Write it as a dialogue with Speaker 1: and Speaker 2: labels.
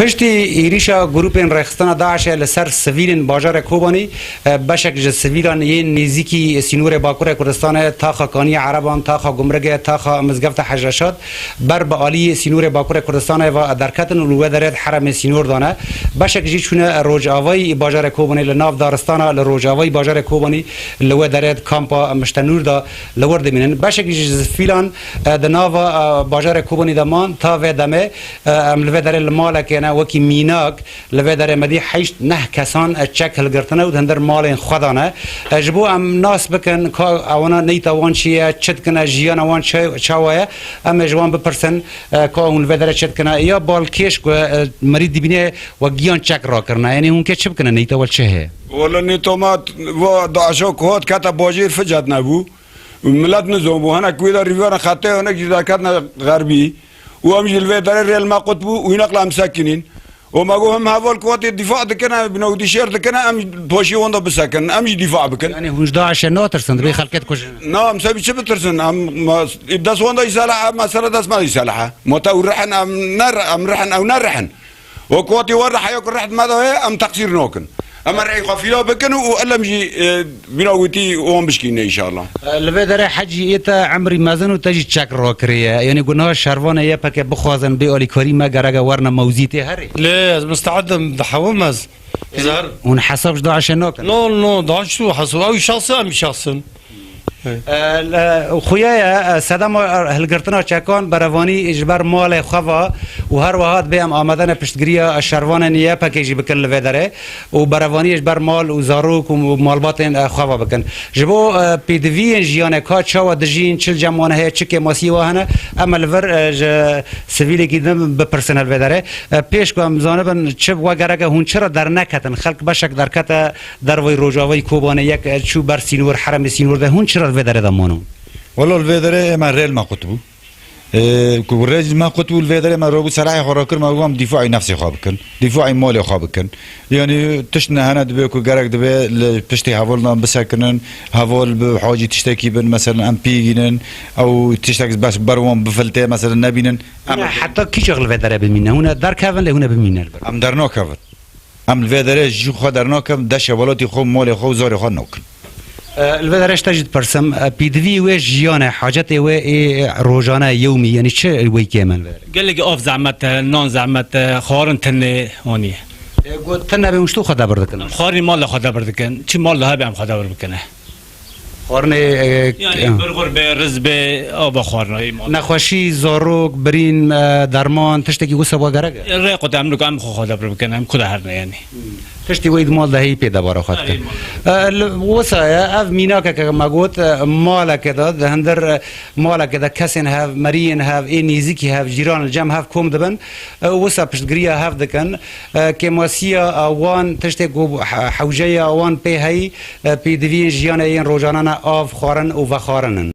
Speaker 1: پشتی ایریشا گروپین رخستان داعش لسر سویلین باجار کوبانی بشک ج سویلان یه نزیکی سینور باکور کردستان تا خاکانی عربان تا خا گمرگ تا خا مزگفت حجرشات بر به عالی سینور باکور کردستان و درکتن و درد حرم سینور دانه بشک جی چونه روجاوی باجار کوبانی لناف دارستان لروجاوی باجار کوبانی لو درد کامپا مشتنور دا لورد مینن بشک جی فیلان دناوا باجار کوبانی دمان تا و دمه لو در المالک نه وکی میناک لو در مدی حیش نه کسان چک هلگرتنه و دندر مال خدانه جبو ام ناس بکن که آوانا نیتا وان چیه چت کنه جیان وان چاوه ام جوان بپرسن که اون لو در چت کنه یا بالکیش که مرید دبینه و گیان چک را کرنه یعنی اون که چه بکنه نیتا وال چه
Speaker 2: ولی نیتا ما و داعشو کهات کتا باجیر فجد نبو ملت نزوم و هنک ویدا ریوان خطه هنک جداکت غربی و هم جلوه در ریال ما قطبو و اینقل هم ساکنین و ما گو هم هوال قوات دفاع دکنه بنودی شیر دکنه هم پاشی واندا بسکن هم دفاع بکن
Speaker 1: یعنی هنج داعش ناترسند به خلقت کشن
Speaker 2: نه هم سبی چه بترسن هم دست واندا يسالحه مسألة دست ما يسالحه متى ورحن ام رحن او نرحن وقواتي ورح ياكل رحت ماذا هي ام تقصير نوكن اما رأي قافله بكن وألا مجي بناوتي وهم بشكينا ان شاء الله
Speaker 1: لبه داره حجی ایتا عمری مازن و تجی چک را کریه یعنی گناه شروانه یه پک بخوازن به آلی کاری ما گرگه ورنه موزیتی هری
Speaker 3: ليه مستعد دحوم مز ظهر
Speaker 1: اون حسابش داعش ناکن
Speaker 3: لا ضاعش شو حسب او شخص ام شخص
Speaker 1: خویای صدام هلگرتنا چکان بروانی اجبار مال خوا و هر وقت بیم آمدن پشتگیری شروان نیه پکیجی بکن لوی داره و بروانی اجبار مال و زاروک و مالبات خوا بکن جبو پیدوی جیان کا چاو دجین چل جمعانه های چک ماسی واهنه اما لور سویلی که دم بپرسن لوی داره پیش که مزانبن چه وگرگه هون چرا در نکتن خلق بشک در کت در وی روجاوی کوبانه یک چو بر سینور حرم سینور ده هون چرا الفيدر دمانو
Speaker 4: والله الفيدر ما ريل ما قطبو كوريج ما قطبو الفيدر ما روبو سراحي خراكر ما قام دفاعي نفسي خابكن دفاعي مالي خابكن يعني تشنا هنا دبي كو جرك دبي بشتي هافولنا بسكنن هافول بحاجة تشتكي بن مثلا ام بيجنن او تشتكي بس بروان بفلتة مثلا نبينن
Speaker 1: حتى كي شغل الفيدر بالمينا هنا دار كافن لهنا بالمينا
Speaker 4: ام درنا كافن ام الفيدر جو خدرنا كم دش ولاتي خو مالي خو زاري خو نوكن
Speaker 1: الفدرش تجد برسم بيدوي وش جيانه حاجته و روزانه يومي يعني چه وي كمان
Speaker 5: قال لك اوف زعمت نون زعمت خارن تنه هوني
Speaker 1: قلت تنه بمشتو خدا بردكن
Speaker 5: خاري مال خدا بردكن چي مال لها بهم خدا بردكن
Speaker 1: خارن
Speaker 5: يعني برغر به رزب اب خارن
Speaker 1: نخوشي زاروك برين درمان تشتكي قصه وغرق
Speaker 5: ري قدام لو ام خدا بردكن ام كل هرنا يعني
Speaker 1: تشتي ويد مال ده هي پیدا بارا خاطر وصايا اف ميناك كما قلت مالك ده هندر مالك ده كسن هاف مرين هاف نيزيكي هاف جيران الجام هاف كوم دبن وصا بشتغريا هاف دكن كماسيا وان تشتي حوجيا وان بي هي بي ديفي جيانا روجانا اف خارن و خارنن